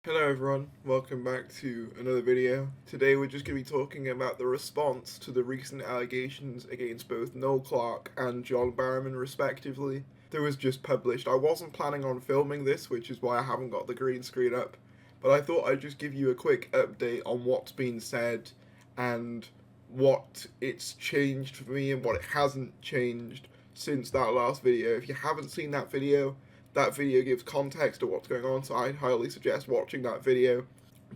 Hello everyone, welcome back to another video. Today we're just going to be talking about the response to the recent allegations against both Noel Clarke and John Barrowman respectively that was just published. I wasn't planning on filming this, which is why I haven't got the green screen up, but I thought I'd just give you a quick update on what's been said and what it's changed for me and what it hasn't changed since that last video. If you haven't seen that video gives context to what's going on, so I highly suggest watching that video.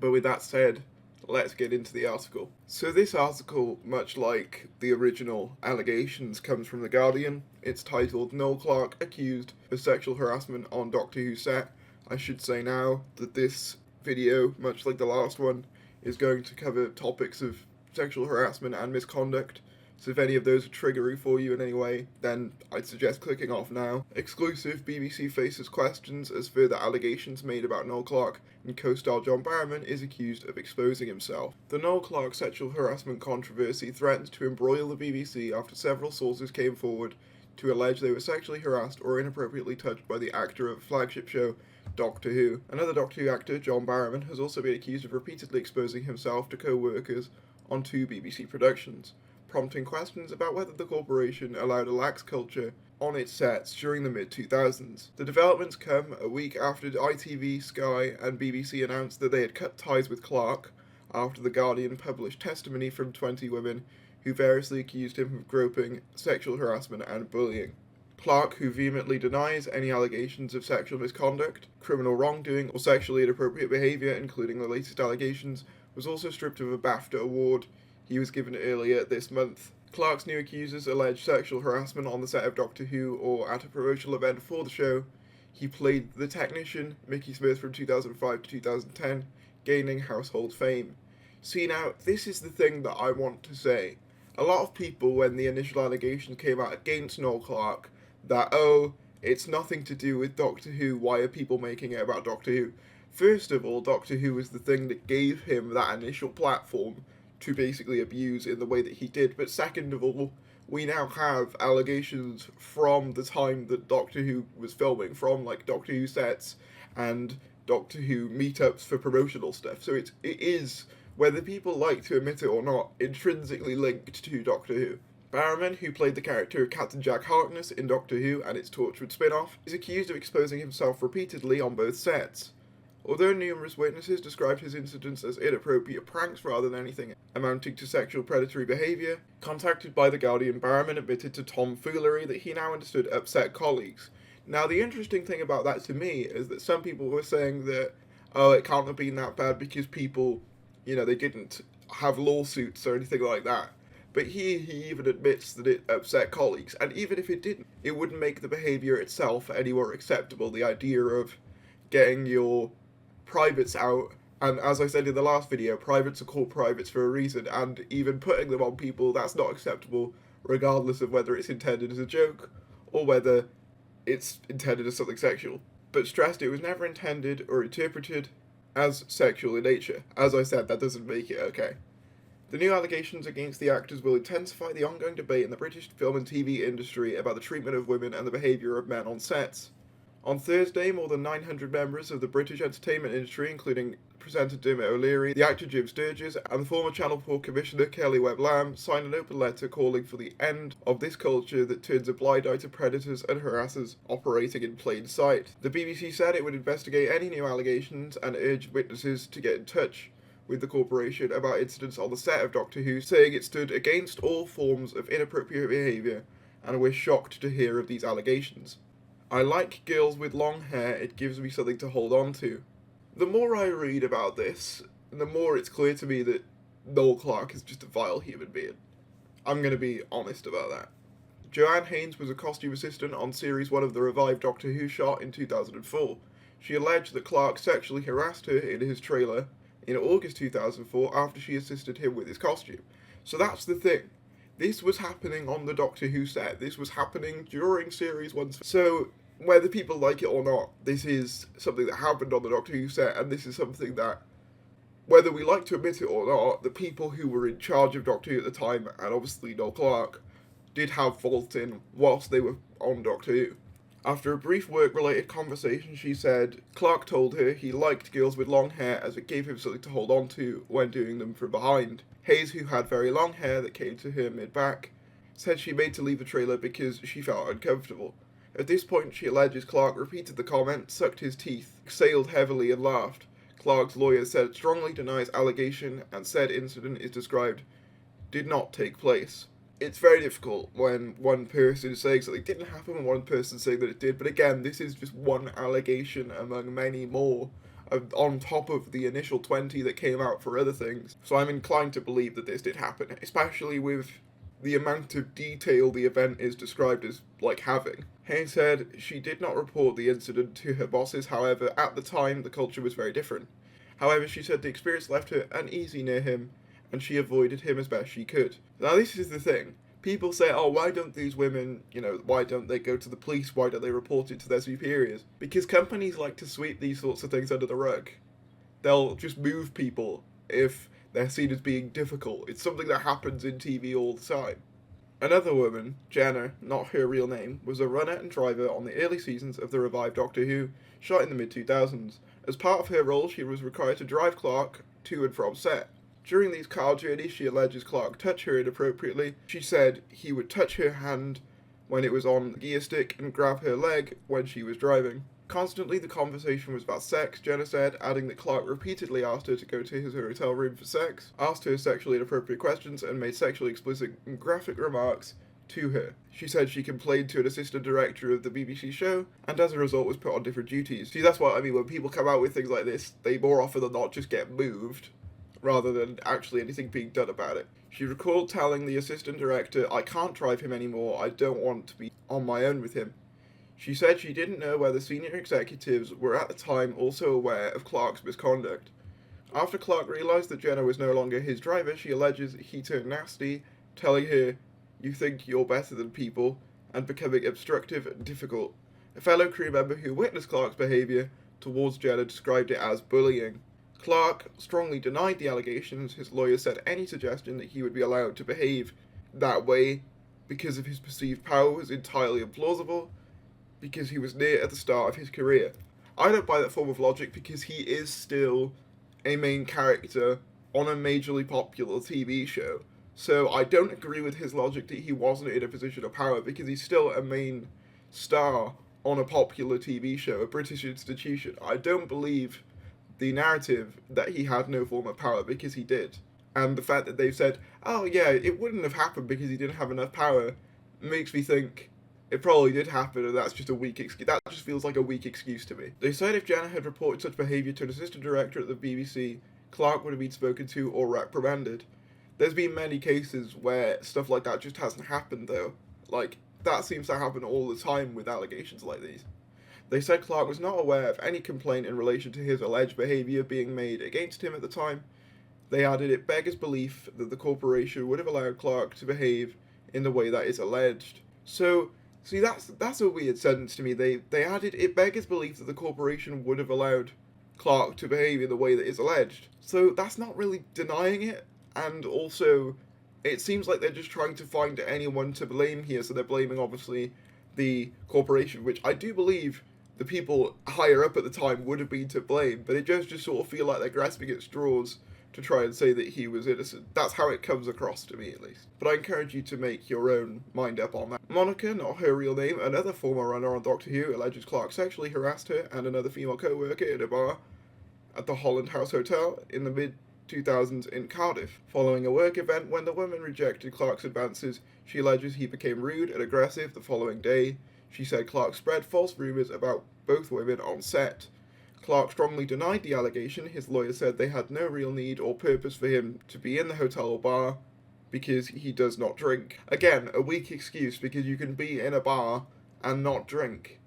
But with that said, let's get into the article. So this article, much like the original allegations, comes from The Guardian. It's titled Noel Clarke accused of sexual harassment on Doctor Who set. I should say now that this video, much like the last one, is going to cover topics of sexual harassment and misconduct. So if any of those are triggery for you in any way, then I'd suggest clicking off now. Exclusive: BBC faces questions as further allegations made about Noel Clarke and co-star John Barrowman is accused of exposing himself. The Noel Clarke sexual harassment controversy threatened to embroil the BBC after several sources came forward to allege they were sexually harassed or inappropriately touched by the actor of a flagship show, Doctor Who. Another Doctor Who actor, John Barrowman, has also been accused of repeatedly exposing himself to co-workers on two BBC productions, prompting questions about whether the corporation allowed a lax culture on its sets during the mid-2000s. The developments come a week after ITV, Sky and BBC announced that they had cut ties with Clarke after The Guardian published testimony from 20 women who variously accused him of groping, sexual harassment and bullying. Clarke, who vehemently denies any allegations of sexual misconduct, criminal wrongdoing or sexually inappropriate behaviour, including the latest allegations, was also stripped of a BAFTA award he was given earlier this month. Clarke's new accusers allege sexual harassment on the set of Doctor Who or at a promotional event for the show. He played the technician, Mickey Smith, from 2005 to 2010, gaining household fame. See, now, this is the thing that I want to say. A lot of people, when the initial allegations came out against Noel Clarke, that, oh, it's nothing to do with Doctor Who, why are people making it about Doctor Who? First of all, Doctor Who was the thing that gave him that initial platform to basically abuse in the way that he did. But second of all, we now have allegations from the time that Doctor Who was filming, from like Doctor Who sets and Doctor Who meetups for promotional stuff. So it is, whether people like to admit it or not, intrinsically linked to Doctor Who. Barrowman, who played the character of Captain Jack Harkness in Doctor Who and its Torchwood spin-off, is accused of exposing himself repeatedly on both sets. Although numerous witnesses described his incidents as inappropriate pranks rather than anything amounting to sexual predatory behaviour, contacted by The Guardian, Barrowman admitted to tomfoolery that he now understood upset colleagues. Now, the interesting thing about that to me is that some people were saying that, oh, it can't have been that bad because people, they didn't have lawsuits or anything like that. But he even admits that it upset colleagues, and even if it didn't, it wouldn't make the behaviour itself any more acceptable. The idea of getting your privates out, and as I said in the last video, privates are called privates for a reason, and even putting them on people, that's not acceptable, regardless of whether it's intended as a joke or whether it's intended as something sexual. But stressed it was never intended or interpreted as sexual in nature. As I said, that doesn't make it okay. The new allegations against the actors will intensify the ongoing debate in the British film and TV industry about the treatment of women and the behaviour of men on sets. On Thursday, more than 900 members of the British entertainment industry, including presenter Dermot O'Leary, the actor Jim Sturgis, and the former Channel 4 Commissioner Kelly Webb-Lamb, signed an open letter calling for the end of this culture that turns a blind eye to predators and harassers operating in plain sight. The BBC said it would investigate any new allegations and urged witnesses to get in touch with the corporation about incidents on the set of Doctor Who, saying it stood against all forms of inappropriate behaviour and we're shocked to hear of these allegations. I like girls with long hair, it gives me something to hold on to. The more I read about this, the more it's clear to me that Noel Clarke is just a vile human being. I'm going to be honest about that. Joanne Haynes was a costume assistant on Series 1 of the revived Doctor Who shot in 2004. She alleged that Clarke sexually harassed her in his trailer in August 2004 after she assisted him with his costume. So that's the thing. This was happening on the Doctor Who set. This was happening during Series 1. So, whether people like it or not, this is something that happened on the Doctor Who set, and this is something that, whether we like to admit it or not, the people who were in charge of Doctor Who at the time, and obviously Noel Clarke, did have fault in whilst they were on Doctor Who. After a brief work-related conversation, she said Clarke told her he liked girls with long hair as it gave him something to hold on to when doing them from behind. Hayes, who had very long hair that came to her mid-back, said she made to leave the trailer because she felt uncomfortable. At this point, she alleges Clarke repeated the comment, sucked his teeth, exhaled heavily, and laughed. Clarke's lawyer said it strongly denies allegation and said incident is described did not take place. It's very difficult when one person is saying something didn't happen and one person saying that it did, but again, this is just one allegation among many more on top of the initial 20 that came out for other things. So I'm inclined to believe that this did happen, especially with the amount of detail the event is described as, having. Hayes said she did not report the incident to her bosses, however, at the time the culture was very different. However, she said the experience left her uneasy near him, and she avoided him as best she could. Now, this is the thing. People say, oh, why don't these women, why don't they go to the police? Why don't they report it to their superiors? Because companies like to sweep these sorts of things under the rug. They'll just move people if they're seen as being difficult. It's something that happens in TV all the time. Another woman, Jenna, not her real name, was a runner and driver on the early seasons of the revived Doctor Who, shot in the mid-2000s. As part of her role, she was required to drive Clarke to and from set. During these car journeys, she alleges Clarke touched her inappropriately. She said he would touch her hand when it was on the gear stick and grab her leg when she was driving. Constantly, the conversation was about sex, Jenna said, adding that Clarke repeatedly asked her to go to his hotel room for sex, asked her sexually inappropriate questions, and made sexually explicit and graphic remarks to her. She said she complained to an assistant director of the BBC show, and as a result was put on different duties. See, that's what I mean, when people come out with things like this, they more often than not just get moved, rather than actually anything being done about it. She recalled telling the assistant director, I can't drive him anymore, I don't want to be on my own with him. She said she didn't know whether senior executives were at the time also aware of Clarke's misconduct. After Clarke realised that Jenna was no longer his driver, she alleges he turned nasty, telling her, you think you're better than people, and becoming obstructive and difficult. A fellow crew member who witnessed Clarke's behaviour towards Jenna described it as bullying. Clarke strongly denied the allegations. His lawyer said any suggestion that he would be allowed to behave that way because of his perceived power was entirely implausible, because he was near at the start of his career. I don't buy that form of logic because he is still a main character on a majorly popular TV show. So I don't agree with his logic that he wasn't in a position of power because he's still a main star on a popular TV show, a British institution. I don't believe the narrative that he had no form of power because he did. And the fact that they've said, oh yeah, it wouldn't have happened because he didn't have enough power, makes me think it probably did happen and that's just a weak excuse. That just feels like a weak excuse to me. They said if Jenna had reported such behaviour to an assistant director at the BBC, Clarke would have been spoken to or reprimanded. There's been many cases where stuff like that just hasn't happened though. That seems to happen all the time with allegations like these. They said Clarke was not aware of any complaint in relation to his alleged behaviour being made against him at the time. They added it beggars belief that the corporation would have allowed Clarke to behave in the way that is alleged. So, see, that's a weird sentence to me. They added it beggars belief that the corporation would have allowed Clarke to behave in the way that is alleged. So that's not really denying it, and also it seems like they're just trying to find anyone to blame here, so they're blaming obviously the corporation, which I do believe the people higher up at the time would have been to blame, but it just sort of feel like they're grasping at straws to try and say that he was innocent. That's how it comes across to me, at least. But I encourage you to make your own mind up on that. Monica, not her real name, another former runner on Doctor Who, alleges Clarke sexually harassed her and another female co-worker in a bar at the Holland House Hotel in the mid-2000s in Cardiff. Following a work event, when the woman rejected Clarke's advances, she alleges he became rude and aggressive the following day. She said Clarke spread false rumours about both women on set. Clarke strongly denied the allegation. His lawyer said they had no real need or purpose for him to be in the hotel or bar because he does not drink. Again, a weak excuse because you can be in a bar and not drink.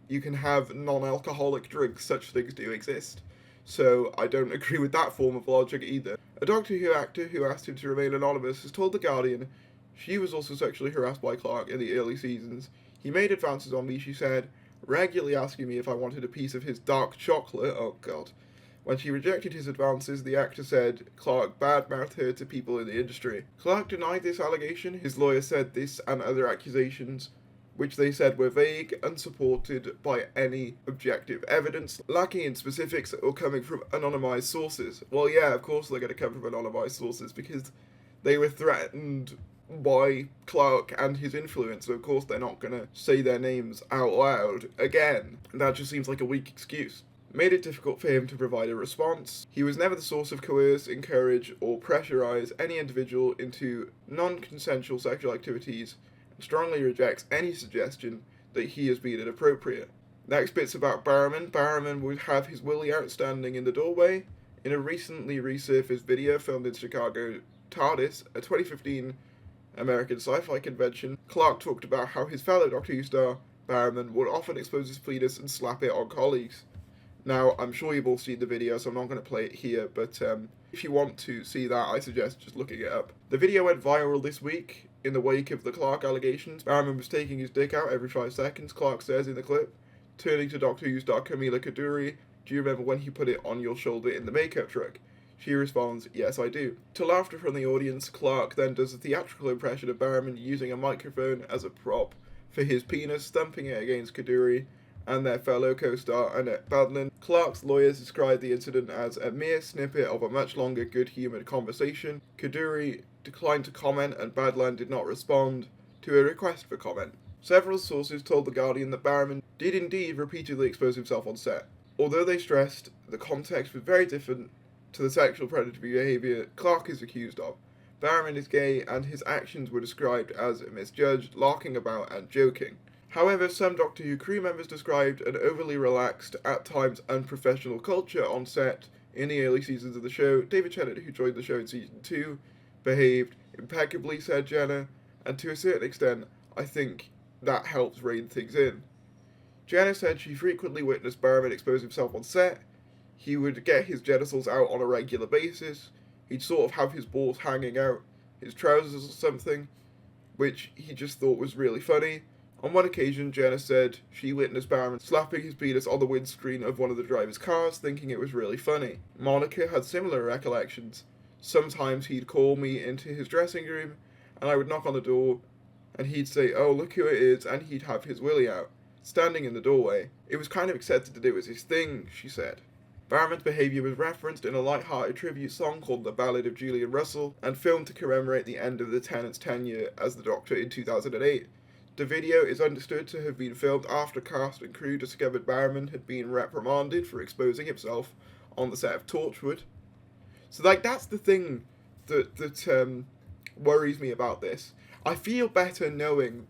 You can have non-alcoholic drinks, such things do exist. So I don't agree with that form of logic either. A Doctor Who actor who asked him to remain anonymous has told The Guardian she was also sexually harassed by Clarke in the early seasons. He made advances on me, she said, regularly asking me if I wanted a piece of his dark chocolate. Oh god. When she rejected his advances, the actor said Clarke badmouthed her to people in the industry. Clarke denied this allegation. His lawyer said this and other accusations which they said were vague, unsupported by any objective evidence, lacking in specifics, or coming from anonymised sources. Well, yeah, of course they're going to come from anonymised sources, because they were threatened by Clarke and his influence, so of course they're not going to say their names out loud again. That just seems like a weak excuse. Made it difficult for him to provide a response. He was never the source of coerce, encourage, or pressurize any individual into non-consensual sexual activities, and strongly rejects any suggestion that he has been inappropriate. Next bit's about Barrowman. Barrowman would have his willy outstanding in the doorway. In a recently resurfaced video filmed in Chicago TARDIS, a 2015 American sci-fi convention, Clarke talked about how his fellow Doctor Who star, Barrowman, would often expose his penis and slap it on colleagues. Now, I'm sure you've all seen the video, so I'm not going to play it here, but if you want to see that, I suggest just looking it up. The video went viral this week in the wake of the Clarke allegations. Barrowman was taking his dick out every 5 seconds, Clarke says in the clip, turning to Doctor Who star Camila Kaduri. Do you remember when he put it on your shoulder in the makeup truck? She responds, yes, I do. To laughter from the audience, Clarke then does a theatrical impression of Barrowman using a microphone as a prop for his penis, thumping it against Kaduri and their fellow co-star Annette Badland. Clarke's lawyers described the incident as a mere snippet of a much longer good-humoured conversation. Kaduri declined to comment and Badland did not respond to a request for comment. Several sources told The Guardian that Barrowman did indeed repeatedly expose himself on set. Although they stressed the context was very different to the sexual predatory behaviour Clarke is accused of. Barrowman is gay and his actions were described as misjudged, larking about and joking. However, some Doctor Who crew members described an overly relaxed, at times unprofessional culture on set in the early seasons of the show. David Tennant, who joined the show in season 2, behaved impeccably, said Jenna, and to a certain extent, I think that helps rein things in. Jenna said she frequently witnessed Barrowman expose himself on set. He would get his genitals out on a regular basis. He'd sort of have his balls hanging out his trousers or something, which he just thought was really funny. On one occasion, Jenna said she witnessed Barrowman slapping his penis on the windscreen of one of the driver's cars, thinking it was really funny. Monica had similar recollections. Sometimes he'd call me into his dressing room, and I would knock on the door, and he'd say, oh, look who it is, and he'd have his willy out, standing in the doorway. It was kind of accepted that it was his thing, she said. Barrowman's behaviour was referenced in a light-hearted tribute song called The Ballad of Julian Russell, and filmed to commemorate the end of the Tennant's tenure as the Doctor in 2008. The video is understood to have been filmed after cast and crew discovered Barrowman had been reprimanded for exposing himself on the set of Torchwood. So, that's the thing that worries me about this. I feel better knowing,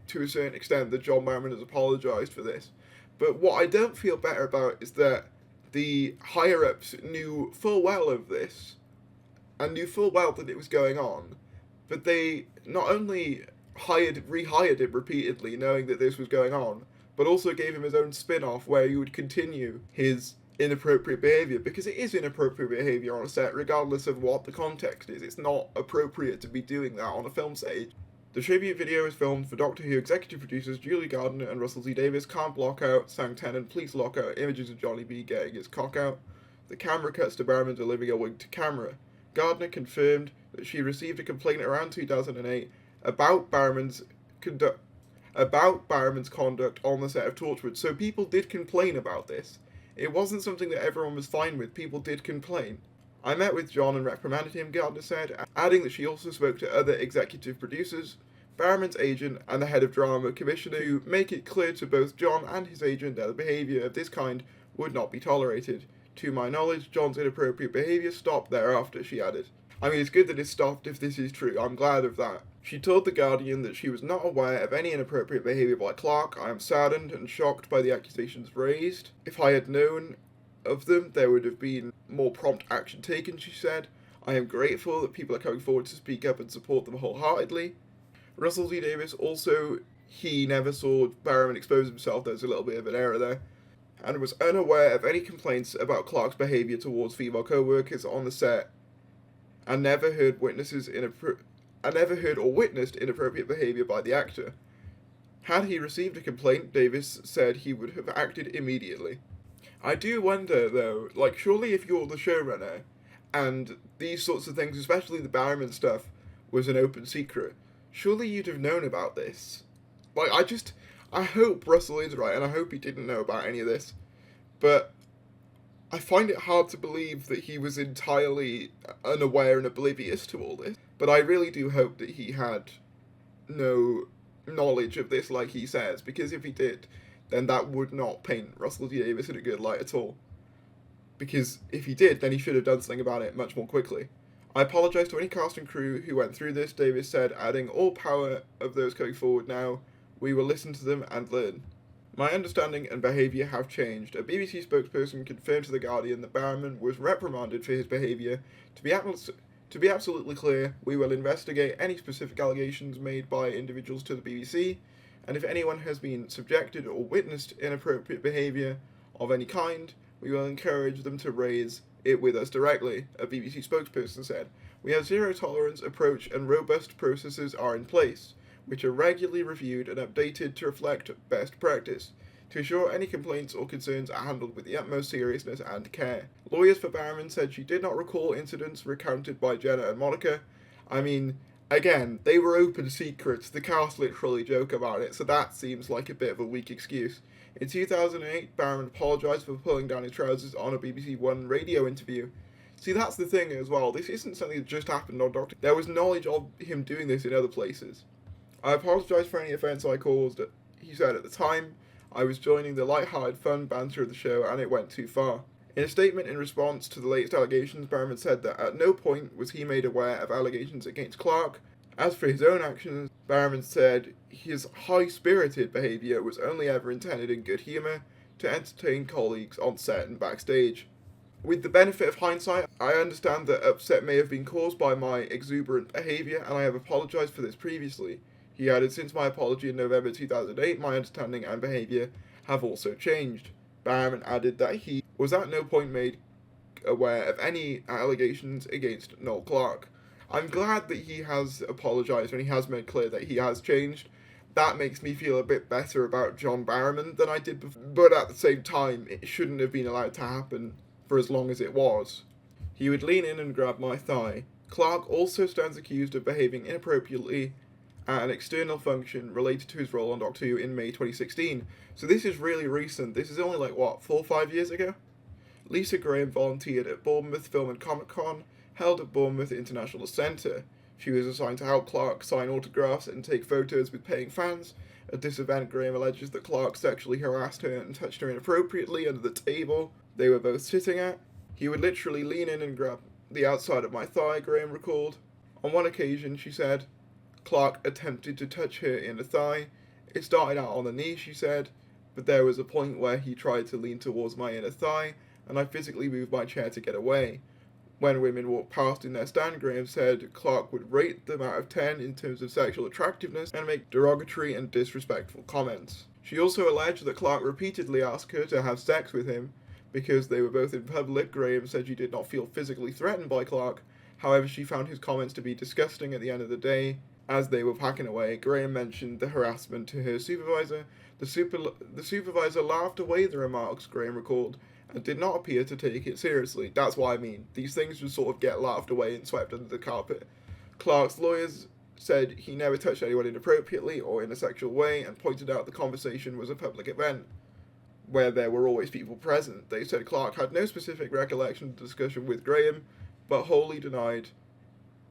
to a certain extent, that John Barrowman has apologised for this. But what I don't feel better about is that the higher-ups knew full well of this, and knew full well that it was going on, but they not only rehired him repeatedly knowing that this was going on, but also gave him his own spin-off where he would continue his inappropriate behaviour, because it is inappropriate behaviour on a set regardless of what the context is. It's not appropriate to be doing that on a film stage. The tribute video is filmed for Doctor Who executive producers Julie Gardner and Russell T Davies. Can't block out, sang Tennant, please lock out images of Johnny B getting his cock out. The camera cuts to Barrowman delivering a wink to camera. Gardner confirmed that she received a complaint around 2008 about Barrowman's conduct on the set of Torchwood. So people did complain about this. It wasn't something that everyone was fine with. People did complain. I met with John and reprimanded him, Gardner said, adding that she also spoke to other executive producers, Barrowman's agent, and the head of drama commissioner to make it clear to both John and his agent that the behaviour of this kind would not be tolerated. To my knowledge, John's inappropriate behaviour stopped thereafter, she added. I mean, it's good that it stopped if this is true. I'm glad of that. She told The Guardian that she was not aware of any inappropriate behaviour by Clarke. I am saddened and shocked by the accusations raised. If I had known of them, there would have been more prompt action taken, she said. I am grateful that people are coming forward to speak up and support them wholeheartedly. Russell T Davies also, he never saw Barrowman expose himself. There's a little bit of an error there. And was unaware of any complaints about Clarke's behaviour towards female co-workers on the set, and never heard or witnessed inappropriate behaviour by the actor. Had he received a complaint, Davies said he would have acted immediately. I do wonder, though, surely if you're the showrunner, and these sorts of things, especially the Barrowman stuff, was an open secret, surely you'd have known about this. Like, I hope Russell is right, and I hope he didn't know about any of this, but I find it hard to believe that he was entirely unaware and oblivious to all this. But I really do hope that he had no knowledge of this, like he says, because if he did, then that would not paint Russell T Davies in a good light at all. Because if he did, then he should have done something about it much more quickly. I apologise to any cast and crew who went through this, Davies said, adding all power of those going forward now. We will listen to them and learn. My understanding and behaviour have changed. A BBC spokesperson confirmed to The Guardian that Barrowman was reprimanded for his behaviour. To be absolutely clear, we will investigate any specific allegations made by individuals to the BBC, and if anyone has been subjected or witnessed inappropriate behaviour of any kind, we will encourage them to raise it with us directly, a BBC spokesperson said. We have zero tolerance approach and robust processes are in place, which are regularly reviewed and updated to reflect best practice, to ensure any complaints or concerns are handled with the utmost seriousness and care. Lawyers for Barrowman said she did not recall incidents recounted by Jenna and Monica. I mean, again, they were open secrets, the cast literally joke about it, so that seems like a bit of a weak excuse. In 2008, Barrowman apologised for pulling down his trousers on a BBC One radio interview. See, that's the thing as well, this isn't something that just happened on Doctor. There was knowledge of him doing this in other places. I apologise for any offence I caused, he said at the time. I was joining the light-hearted fun banter of the show and it went too far. In a statement in response to the latest allegations, Barrowman said that at no point was he made aware of allegations against Clarke. As for his own actions, Barrowman said his high-spirited behaviour was only ever intended in good humour to entertain colleagues on set and backstage. With the benefit of hindsight, I understand that upset may have been caused by my exuberant behaviour and I have apologised for this previously. He added, since my apology in November 2008, my understanding and behaviour have also changed. Barrowman added that he was at no point made aware of any allegations against Noel Clarke. I'm glad that he has apologised and he has made clear that he has changed. That makes me feel a bit better about John Barrowman than I did before, but at the same time, it shouldn't have been allowed to happen for as long as it was. He would lean in and grab my thigh. Clarke also stands accused of behaving inappropriately at an external function related to his role on Doctor Who in May 2016. So this is really recent. This is only like, 4 or 5 years ago? Lisa Graham volunteered at Bournemouth Film and Comic Con, held at Bournemouth International Centre. She was assigned to help Clarke sign autographs and take photos with paying fans. At this event, Graham alleges that Clarke sexually harassed her and touched her inappropriately under the table they were both sitting at. He would literally lean in and grab the outside of my thigh, Graham recalled. On one occasion, she said, Clarke attempted to touch her inner thigh. It started out on the knee, she said, but there was a point where he tried to lean towards my inner thigh, and I physically moved my chair to get away. When women walked past in their stand, Graham said Clarke would rate them out of 10 in terms of sexual attractiveness and make derogatory and disrespectful comments. She also alleged that Clarke repeatedly asked her to have sex with him. Because they were both in public, Graham said she did not feel physically threatened by Clarke. However, she found his comments to be disgusting at the end of the day. As they were packing away, Graham mentioned the harassment to her supervisor. The supervisor laughed away the remarks, Graham recalled, and did not appear to take it seriously. That's what I mean. These things just sort of get laughed away and swept under the carpet. Clarke's lawyers said he never touched anyone inappropriately or in a sexual way and pointed out the conversation was a public event where there were always people present. They said Clarke had no specific recollection of the discussion with Graham, but wholly denied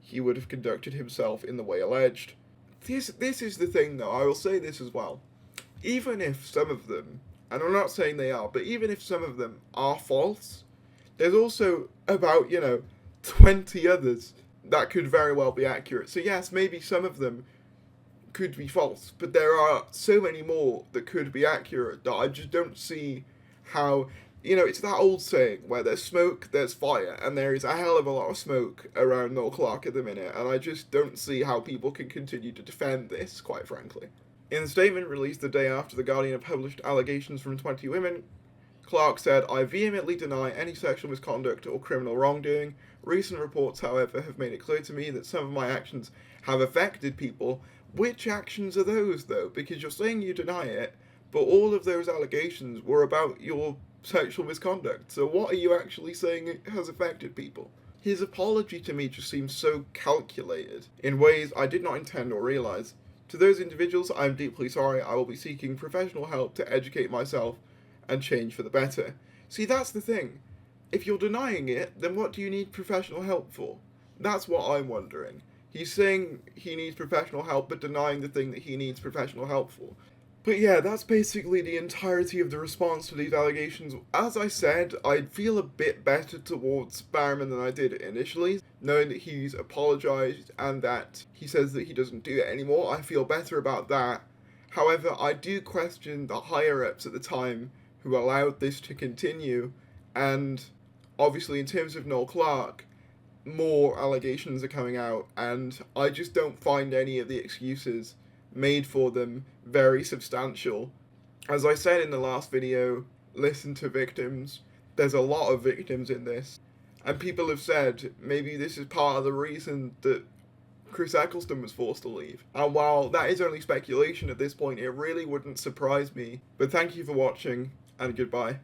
he would have conducted himself in the way alleged. This is the thing, though. I will say this as well. Even if some of them, and I'm not saying they are, but even if some of them are false, there's also about, 20 others that could very well be accurate. So yes, maybe some of them could be false, but there are so many more that could be accurate that I just don't see how... it's that old saying where there's smoke, there's fire, and there is a hell of a lot of smoke around Noel Clarke at the minute, and I just don't see how people can continue to defend this, quite frankly. In the statement released the day after The Guardian published allegations from 20 women, Clarke said, I vehemently deny any sexual misconduct or criminal wrongdoing. Recent reports, however, have made it clear to me that some of my actions have affected people. Which actions are those, though? Because you're saying you deny it, but all of those allegations were about your sexual misconduct. So what are you actually saying it has affected people? His apology to me just seems so calculated in ways I did not intend or realise. To those individuals, I'm deeply sorry. I will be seeking professional help to educate myself and change for the better. See, that's the thing. If you're denying it, then what do you need professional help for? That's what I'm wondering. He's saying he needs professional help, but denying the thing that he needs professional help for. But yeah, that's basically the entirety of the response to these allegations. As I said, I feel a bit better towards Barrowman than I did initially, knowing that he's apologised and that he says that he doesn't do it anymore. I feel better about that. However, I do question the higher-ups at the time who allowed this to continue, and obviously in terms of Noel Clarke, more allegations are coming out, and I just don't find any of the excuses made for them very substantial. As I said in the last video, listen to victims. There's a lot of victims in this, and people have said maybe this is part of the reason that Chris Eccleston was forced to leave. And while that is only speculation at this point, it really wouldn't surprise me. But thank you for watching, and goodbye.